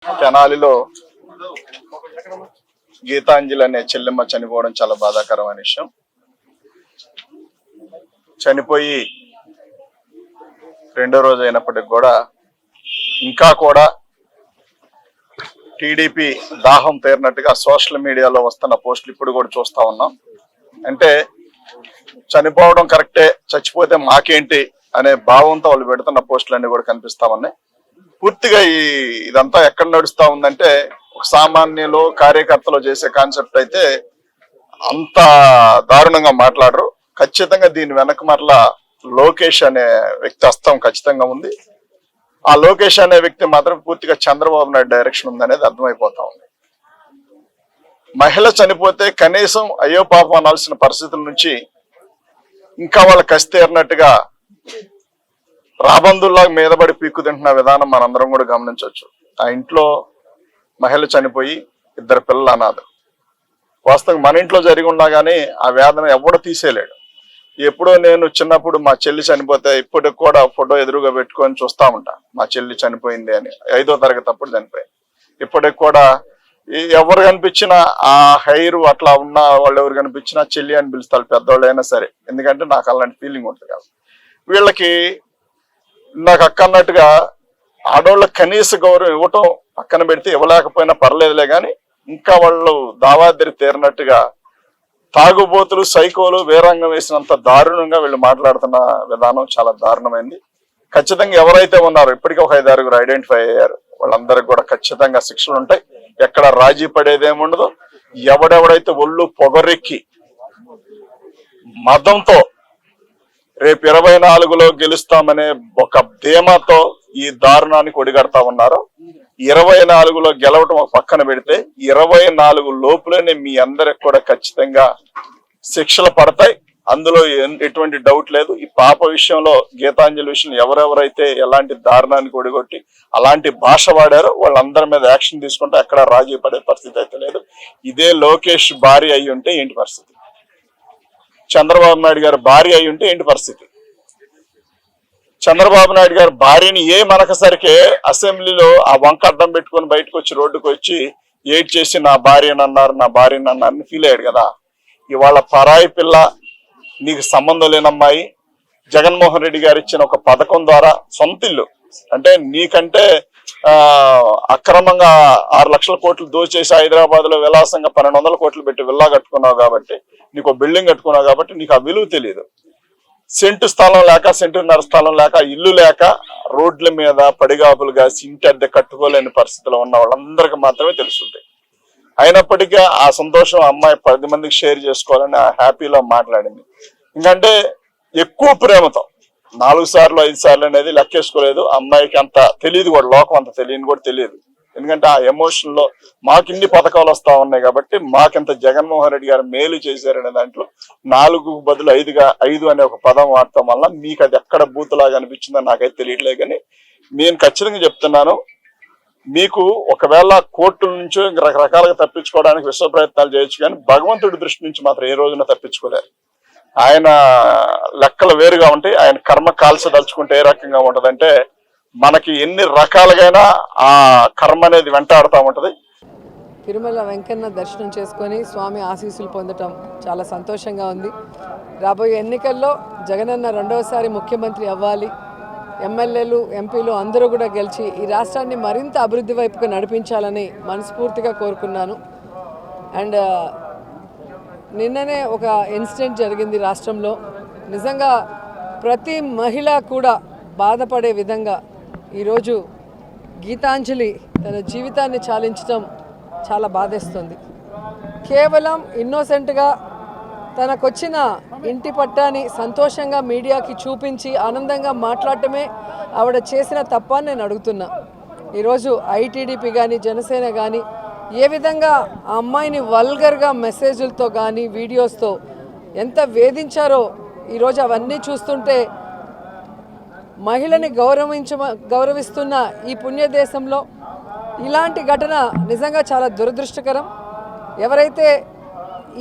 తెనాలిలో గీతాంజలి అనే చెల్లెమ్మ చనిపోవడం చాలా బాధాకరమైన విషయం. చనిపోయి రెండో రోజు అయినప్పటికి కూడా ఇంకా కూడా టీడీపీ దాహం తీరినట్టుగా సోషల్ మీడియాలో వస్తున్న పోస్టులు ఇప్పుడు కూడా చూస్తా ఉన్నాం. అంటే చనిపోవడం కరెక్టే, చచ్చిపోతే మాకేంటి అనే భావంతో వాళ్ళు పెడుతున్న పోస్టులన్నీ కూడా కనిపిస్తా ఉన్నాయి. పూర్తిగా ఇదంతా ఎక్కడ నడుస్తా ఉందంటే ఒక సామాన్యులు కార్యకర్తలు చేసే కాన్సెప్ట్ అయితే అంత దారుణంగా మాట్లాడరు. ఖచ్చితంగా దీని వెనక మరలా లోకేష్ అనే వ్యక్తి హస్తం ఖచ్చితంగా ఉంది. ఆ లోకేష్ అనే వ్యక్తి మాత్రం పూర్తిగా చంద్రబాబు నాయుడు డైరెక్షన్ ఉందనేది అర్థమైపోతా ఉంది. మహిళ చనిపోతే కనీసం అయ్యో పాపం అనాల్సిన పరిస్థితుల నుంచి ఇంకా వాళ్ళ కసి తీరినట్టుగా రాబందుల్లా మీదబడి పీక్కు తింటున్న విధానం మనందరం కూడా గమనించవచ్చు. ఆ ఇంట్లో మహిళ చనిపోయి 2 పిల్లలు అనాథలు. వాస్తవంగా మన ఇంట్లో జరిగి ఉన్నా కానీ ఆ వేదన ఎవడు తీసేయలేడు. ఎప్పుడో నేను చిన్నప్పుడు మా చెల్లి చనిపోతే ఇప్పటికి కూడా ఫోటో ఎదురుగా పెట్టుకొని చూస్తా ఉంటా, మా చెల్లి చనిపోయింది అని. 5వ తరగతి అప్పుడు చనిపోయింది. ఇప్పటికి కూడా ఎవరు కనిపించినా ఆ హైరు అట్లా ఉన్న వాళ్ళు ఎవరు కనిపించినా చెల్లి అని పిలుస్తారు, పెద్దవాళ్ళు అయినా సరే. ఎందుకంటే నాకు అలాంటి ఫీలింగ్ ఉంటుంది కాబట్టి. వీళ్ళకి నాకు అక్క అన్నట్టుగా ఆడవాళ్ళకి కనీస గౌరవం ఇవ్వటం పక్కన పెడితే ఇవ్వలేకపోయినా పర్లేదులే కానీ ఇంకా వాళ్ళు దావాదిరి తీరినట్టుగా తాగుబోతులు సైకోలు వేరంగం వేసినంత దారుణంగా వీళ్ళు మాట్లాడుతున్న విధానం చాలా దారుణమైంది. ఖచ్చితంగా ఎవరైతే ఉన్నారో ఇప్పటికీ ఒక 5-6 ఐడెంటిఫై అయ్యారు. వాళ్ళందరికీ కూడా ఖచ్చితంగా శిక్షలు ఉంటాయి. ఎక్కడ రాజీ పడేదేముండదు. ఎవడెవడైతే ఒళ్ళు పొగరెక్కి మదంతో రేపు 24లో గెలుస్తామనే ఒక ధీమాతో ఈ దారుణానికి ఒడిగడతా ఉన్నారు. 24లో గెలవటం ఒక పక్కన పెడితే 24 లోపులోనే మీ అందరికి కూడా ఖచ్చితంగా శిక్షలు పడతాయి. అందులో ఎటువంటి డౌట్ లేదు. ఈ పాప విషయంలో గీతాంజలి విషయంలో ఎవరెవరైతే ఎలాంటి దారుణానికి ఒడిగొట్టి అలాంటి భాష వాడారో వాళ్ళందరి మీద యాక్షన్ తీసుకుంటే ఎక్కడ రాజీ పడే పరిస్థితి అయితే లేదు. ఇదే లోకేష్ భార్య అయి ఉంటే ఏంటి పరిస్థితి? చంద్రబాబు నాయుడు గారి భార్య అయి ఉంటే ఏంటి పరిస్థితి? చంద్రబాబు నాయుడు గారి భార్యని మనకసరికే అసెంబ్లీలో ఆ వంక అడ్డం పెట్టుకొని బయటకు వచ్చి రోడ్డుకు వచ్చి ఏడ్ చేసి నా భార్యని అన్నారని ఫీల్ అయ్యాడు కదా. ఇవాళ పరాయి పిల్ల, నీకు సంబంధం లేనమ్మాయి, జగన్మోహన్ రెడ్డి గారు ఇచ్చిన ఒక పథకం ద్వారా సొంత ఇల్లు అంటే నీకంటే అక్రమంగా 6 లక్షల కోట్లు దోచేసి హైదరాబాద్ లో విలాసంగా 1200 కోట్లు పెట్టి విల్లా కట్టుకున్నావు కాబట్టి, నీకు బిల్డింగ్ కట్టుకున్నావు కాబట్టి నీకు ఆ విలువ తెలియదు. సెంటు స్థలం లేక, సెంటున్నర స్థలం లేక, ఇల్లు లేక రోడ్ల మీద పడిగాపులు కాసి ఇంటి అద్దె కట్టుకోలేని పరిస్థితిలో ఉన్న వాళ్ళందరికీ మాత్రమే తెలుస్తుంది. అయినప్పటికీ ఆ సంతోషం అమ్మాయి 10 మందికి షేర్ చేసుకోవాలని ఆ హ్యాపీలో మాట్లాడింది. ఎందుకంటే ఎక్కువ ప్రేమతో 4 సార్లు 5 సార్లు అనేది లెక్కేసుకోలేదు. అమ్మాయికి అంత తెలియదు కూడా, లోకం అంత తెలియని కూడా తెలియదు. ఎందుకంటే ఆ ఎమోషన్ లో మాకు ఇన్ని పథకాలు వస్తా ఉన్నాయి కాబట్టి, మాకింత జగన్మోహన్ రెడ్డి గారు మేలు చేశారనే దాంట్లో 4కు బదులు 5 అనే ఒక పదం వాడటం వల్ల మీకు అది ఎక్కడ బూతులాగా అనిపించిందో నాకైతే తెలియట్లేదు. కానీ నేను ఖచ్చితంగా చెప్తున్నాను, మీకు ఒకవేళ కోర్టుల నుంచి రకరకాలుగా తప్పించుకోవడానికి విశ్వ ప్రయత్నాలు చేయొచ్చు, కానీ భగవంతుడి దృష్టి నుంచి మాత్రం ఏ రోజున తప్పించుకోలేరు. ఆయన లెక్కలు వేరుగా ఉంటాయి. ఆయన కర్మ కాల్చదలుచుకుంటే ఏ రకంగా ఉంటదంటే, మనకి ఎన్ని రకాలుగైనా ఆ కర్మ అనేది వెంటాడుతూ ఉంటది. తిరుమల వెంకన్న దర్శనం చేసుకొని స్వామి ఆశీస్సులు పొందటం చాలా సంతోషంగా ఉంది. రాబోయే ఎన్నికల్లో జగనన్న రెండవసారి ముఖ్యమంత్రి అవ్వాలి. ఎమ్మెల్యేలు, ఎంపీలు అందరూ కూడా గెలిచి ఈ రాష్ట్రాన్ని మరింత అభివృద్ధి వైపుకు నడిపించాలని మనస్ఫూర్తిగా కోరుకున్నాను. అండ్ నిన్ననే ఒక ఇన్సిడెంట్ జరిగింది రాష్ట్రంలో. నిజంగా ప్రతి మహిళ కూడా బాధపడే విధంగా ఈరోజు గీతాంజలి తన జీవితాన్ని చాలించడం చాలా బాధేస్తుంది. కేవలం ఇన్నోసెంట్గా తనకొచ్చిన ఇంటి పట్టాని సంతోషంగా మీడియాకి చూపించి ఆనందంగా మాట్లాడటమే ఆవిడ చేసిన తప్ప అని నేను అడుగుతున్నా. ఈరోజు ఐటీడీపీ కానీ జనసేన కానీ ఏ విధంగా ఆ అమ్మాయిని వల్గర్గా మెసేజ్లతో కానీ వీడియోస్తో ఎంత వేధించారో ఈరోజు అవన్నీ చూస్తుంటే, మహిళని గౌరవిస్తున్న ఈ పుణ్యదేశంలో ఇలాంటి ఘటన నిజంగా చాలా దురదృష్టకరం. ఎవరైతే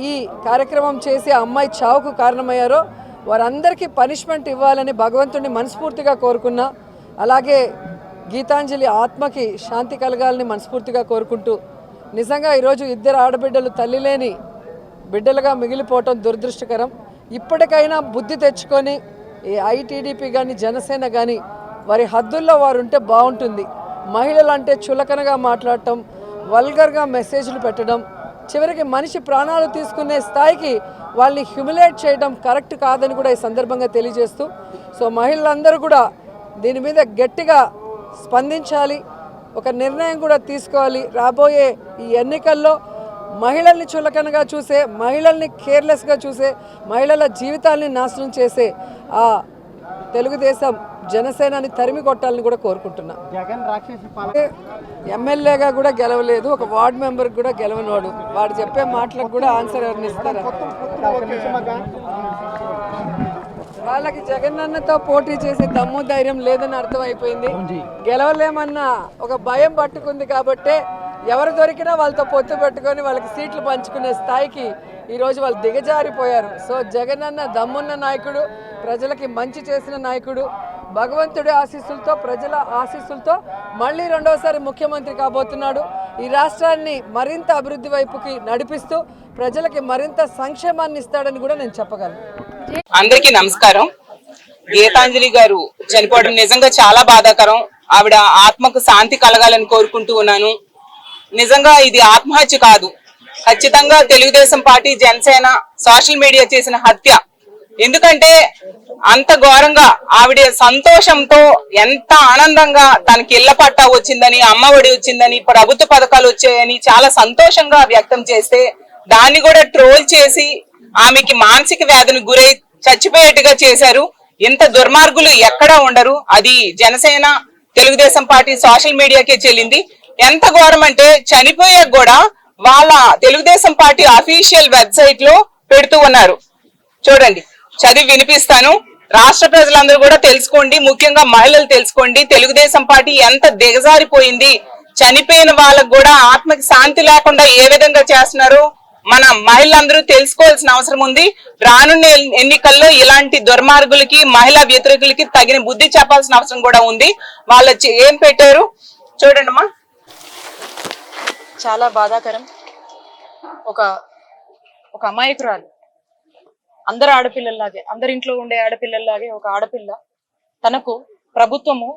ఈ కార్యక్రమం చేసి ఆ అమ్మాయి చావుకు కారణమయ్యారో వారందరికీ పనిష్మెంట్ ఇవ్వాలని భగవంతుడిని మనస్ఫూర్తిగా కోరుకున్నా. అలాగే గీతాంజలి ఆత్మకి శాంతి కలగాలని మనస్ఫూర్తిగా కోరుకుంటూ, నిజంగా ఈరోజు ఇద్దరు ఆడబిడ్డలు తల్లి లేని బిడ్డలుగా మిగిలిపోవటం దురదృష్టకరం. ఇప్పటికైనా బుద్ధి తెచ్చుకొని ఈ ఐటీడీపీ కానీ జనసేన కానీ వారి హద్దుల్లో వారు ఉంటే బాగుంటుంది. మహిళలు అంటే చులకనగా మాట్లాడటం, వల్గర్గా మెసేజ్లు పెట్టడం, చివరికి మనిషి ప్రాణాలు తీసుకునే స్థాయికి వాళ్ళని హ్యూమిలేట్ చేయడం కరెక్ట్ కాదని కూడా ఈ సందర్భంగా తెలియజేస్తూ, సో మహిళలందరూ కూడా దీని మీద గట్టిగా స్పందించాలి, ఒక నిర్ణయం కూడా తీసుకోవాలి. రాబోయే ఈ ఎన్నికల్లో మహిళల్ని చులకనగా చూసే, మహిళల్ని కేర్లెస్గా చూసే, మహిళల జీవితాల్ని నాశనం చేసే ఆ తెలుగుదేశం జనసేనని తరిమి కొట్టాలని కూడా కోరుకుంటున్నా. ఎమ్మెల్యేగా కూడా గెలవలేదు, ఒక వార్డు మెంబర్కి కూడా గెలవనోడు, వాడు చెప్పే మాటలకు కూడా ఆన్సర్ ఎవరిని ఇస్తారా? వాళ్ళకి జగనన్నతో పోటీ చేసే దమ్ము ధైర్యం లేదని అర్థమైపోయింది. గెలవలేమన్న ఒక భయం పట్టుకుంది కాబట్టే ఎవరు దొరికినా వాళ్ళతో పొత్తు పెట్టుకొని వాళ్ళకి సీట్లు పంచుకునే స్థాయికి ఈరోజు వాళ్ళు దిగజారిపోయారు. సో జగనన్న దమ్మున్న నాయకుడు, ప్రజలకి మంచి చేసిన నాయకుడు, భగవంతుడి ఆశీస్సులతో, ప్రజల ఆశీస్సులతో మళ్ళీ రెండోసారి ముఖ్యమంత్రి కాబోతున్నాడు. ఈ రాష్ట్రాన్ని మరింత అభివృద్ధి వైపుకి నడిపిస్తూ ప్రజలకి మరింత సంక్షేమాన్ని ఇస్తాడని కూడా నేను చెప్పగలను. అందరికీ నమస్కారం. గీతాంజలి గారు చనిపోవడం నిజంగా చాలా బాధాకరం. ఆవిడ ఆత్మకు శాంతి కలగాలని కోరుకుంటూ ఉన్నాను. నిజంగా ఇది ఆత్మహత్య కాదు, ఖచ్చితంగా Telugu Desam party, Janasena, social media చేసిన హత్య. ఎందుకంటే అంత ఘోరంగా ఆవిడ సంతోషంతో, ఎంత ఆనందంగా తనకి ఇళ్ల పట్టా వచ్చిందని, అమ్మఒడి వచ్చిందని, ప్రభుత్వ పథకాలు వచ్చాయని చాలా సంతోషంగా వ్యక్తం చేస్తే దాన్ని కూడా ట్రోల్ చేసి ఆమెకి మానసిక వ్యాధిని గురై చచ్చిపోయేట్టుగా చేశారు. ఇంత దుర్మార్గులు ఎక్కడా ఉండరు. అది జనసేన, తెలుగుదేశం పార్టీ, సోషల్ మీడియాకే చెల్లింది. ఎంత ఘోరం అంటే చనిపోయాక కూడా వాళ్ళ తెలుగుదేశం పార్టీ అఫీషియల్ వెబ్సైట్ లో పెడుతూ ఉన్నారు. చూడండి, చదివి వినిపిస్తాను. రాష్ట్ర ప్రజలందరూ కూడా తెలుసుకోండి, ముఖ్యంగా మహిళలు తెలుసుకోండి, తెలుగుదేశం పార్టీ ఎంత దిగజారిపోయింది. చనిపోయిన వాళ్ళకు కూడా ఆత్మకి శాంతి లేకుండా ఏ విధంగా చేస్తున్నారో మన మహిళలందరూ తెలుసుకోవాల్సిన అవసరం ఉంది. రానున్న ఎన్నికల్లో ఇలాంటి దుర్మార్గులకి, మహిళా వ్యతిరేకులకి తగిన బుద్ధి చెప్పాల్సిన అవసరం కూడా ఉంది. వాళ్ళు ఏం పెట్టారు చూడండి అమ్మా. చాలా బాధాకరం. ఒక అమాయకురాలు, అందరు ఆడపిల్లల్లాగే, అందరింట్లో ఉండే ఆడపిల్లల్లాగే ఒక ఆడపిల్ల తనకు ప్రభుత్వము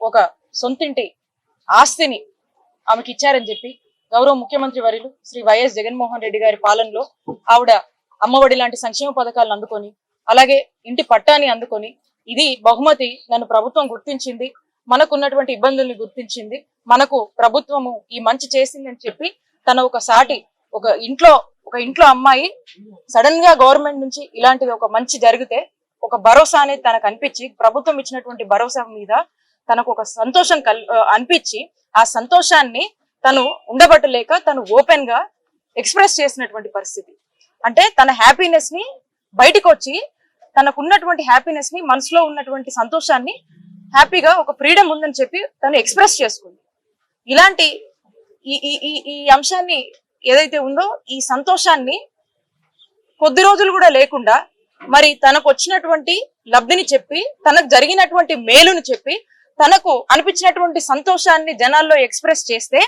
ఒక సొంతింటి ఆస్తిని ఆమెకి ఇచ్చారని చెప్పి గౌరవ ముఖ్యమంత్రి వర్యులు శ్రీ వైఎస్ జగన్మోహన్ రెడ్డి గారి పాలనలో ఆవిడ అమ్మఒడి లాంటి సంక్షేమ పథకాలను అందుకొని, అలాగే ఇంటి పట్టాన్ని అందుకొని, ఇది బహుమతి, నన్ను ప్రభుత్వం గుర్తించింది, మనకున్నటువంటి ఇబ్బందుల్ని గుర్తించింది, మనకు ప్రభుత్వము ఈ మంచి చేసిందని చెప్పి తన ఒక ఇంట్లో అమ్మాయి సడన్ గా గవర్నమెంట్ నుంచి ఇలాంటిది ఒక మంచి జరిగితే ఒక భరోసా అనేది తనకు అనిపించి, ప్రభుత్వం ఇచ్చినటువంటి భరోసా మీద తనకు ఒక సంతోషం అనిపించి, ఆ సంతోషాన్ని తను ఉండబట్టలేక తను ఓపెన్ గా ఎక్స్ప్రెస్ చేసినటువంటి పరిస్థితి. అంటే తన హ్యాపీనెస్ ని బయటకు వచ్చి, తనకున్నటువంటి హ్యాపీనెస్ ని, మనసులో ఉన్నటువంటి సంతోషాన్ని, హ్యాపీగా ఒక ఫ్రీడమ్ ఉందని చెప్పి తను ఎక్స్ప్రెస్ చేసుకుంది. ఇలాంటి ఈ అంశాన్ని ఏదైతే ఉందో, ఈ సంతోషాన్ని కొద్ది రోజులు కూడా లేకుండా మరి తనకు వచ్చినటువంటి లబ్ధిని చెప్పి, తనకు జరిగినటువంటి మేలుని చెప్పి, తనకు అనిపించినటువంటి సంతోషాన్ని జనాల్లో ఎక్స్ప్రెస్ చేస్తే,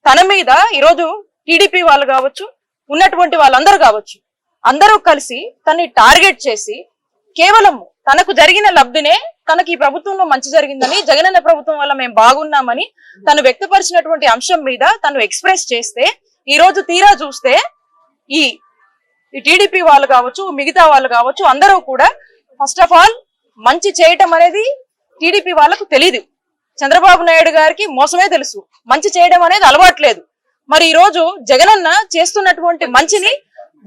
తన మీద ఈరోజు టీడీపీ వాళ్ళు కావచ్చు, ఉన్నటువంటి వాళ్ళందరూ కావచ్చు, అందరూ కలిసి తనని టార్గెట్ చేసి కేవలం తనకు జరిగిన లబ్ధినే, తనకి ఈ ప్రభుత్వంలో మంచి జరిగిందని, జగనన్న ప్రభుత్వం వల్ల మేము బాగున్నామని తను వ్యక్తపరిచినటువంటి అంశం మీద తను ఎక్స్ప్రెస్ చేస్తే, ఈ రోజు తీరా చూస్తే ఈ టీడీపీ వాళ్ళు కావచ్చు, మిగతా వాళ్ళు కావచ్చు, అందరూ కూడా ఫస్ట్ ఆఫ్ ఆల్ మంచి చేయటం అనేది టీడీపీ వాళ్ళకు తెలియదు. చంద్రబాబు నాయుడు గారికి మోసమే తెలుసు, మంచి చేయడం అనేది అలవాట్లేదు. మరి ఈ రోజు జగనన్న చేస్తున్నటువంటి మంచిని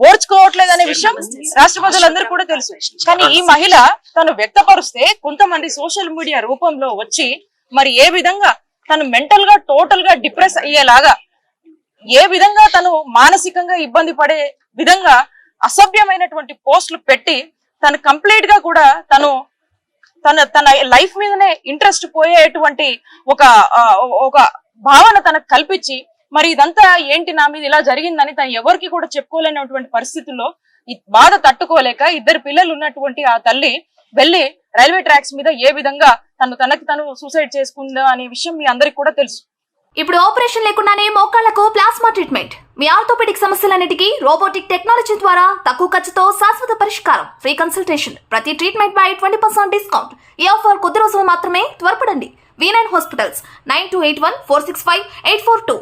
ఓర్చుకోవట్లేదు అనే విషయం రాష్ట్ర ప్రజలందరూ కూడా తెలుసు. కానీ ఈ మహిళ తను వ్యక్తపరుస్తే కొంతమంది సోషల్ మీడియా రూపంలో వచ్చి మరి ఏ విధంగా తను మెంటల్ గా టోటల్ గా డిప్రెస్ అయ్యేలాగా, ఏ విధంగా తను మానసికంగా ఇబ్బంది పడే విధంగా అసభ్యమైనటువంటి పోస్టులు పెట్టి తను కంప్లీట్ గా కూడా తన లైఫ్ మీదనే ఇంట్రెస్ట్ పోయేటువంటి ఒక భావన తనకు కల్పించి, మరి ఇదంతా ఏంటి, నా మీద ఇలా జరిగిందని తను ఎవరికి కూడా చెప్పుకోలేనటువంటి పరిస్థితుల్లో ఈ బాధ తట్టుకోలేక ఇద్దరు పిల్లలు ఉన్నటువంటి ఆ తల్లి వెళ్ళి రైల్వే ట్రాక్స్ మీద ఏ విధంగా తనకి తను సూసైడ్ చేసుకుందా అనే విషయం మీ అందరికి కూడా తెలుసు. ఇప్పుడు ఆపరేషన్ లేకుండానే మోకాళ్లకు ప్లాస్మా ట్రీట్మెంట్. మీ ఆర్థోపెడిక్ సమస్యలన్నిటికీ రోబోటిక్ టెక్నాలజీ ద్వారా తక్కువ ఖర్చుతో శాశ్వత పరిష్కారం. Free consultation. ప్రతి ట్రీట్మెంట్ పై 20% డిస్కౌంట్. ఈ ఆఫర్ కొద్ది రోజులు మాత్రమే. త్వరపడండి. V9 hospitals 9281465842.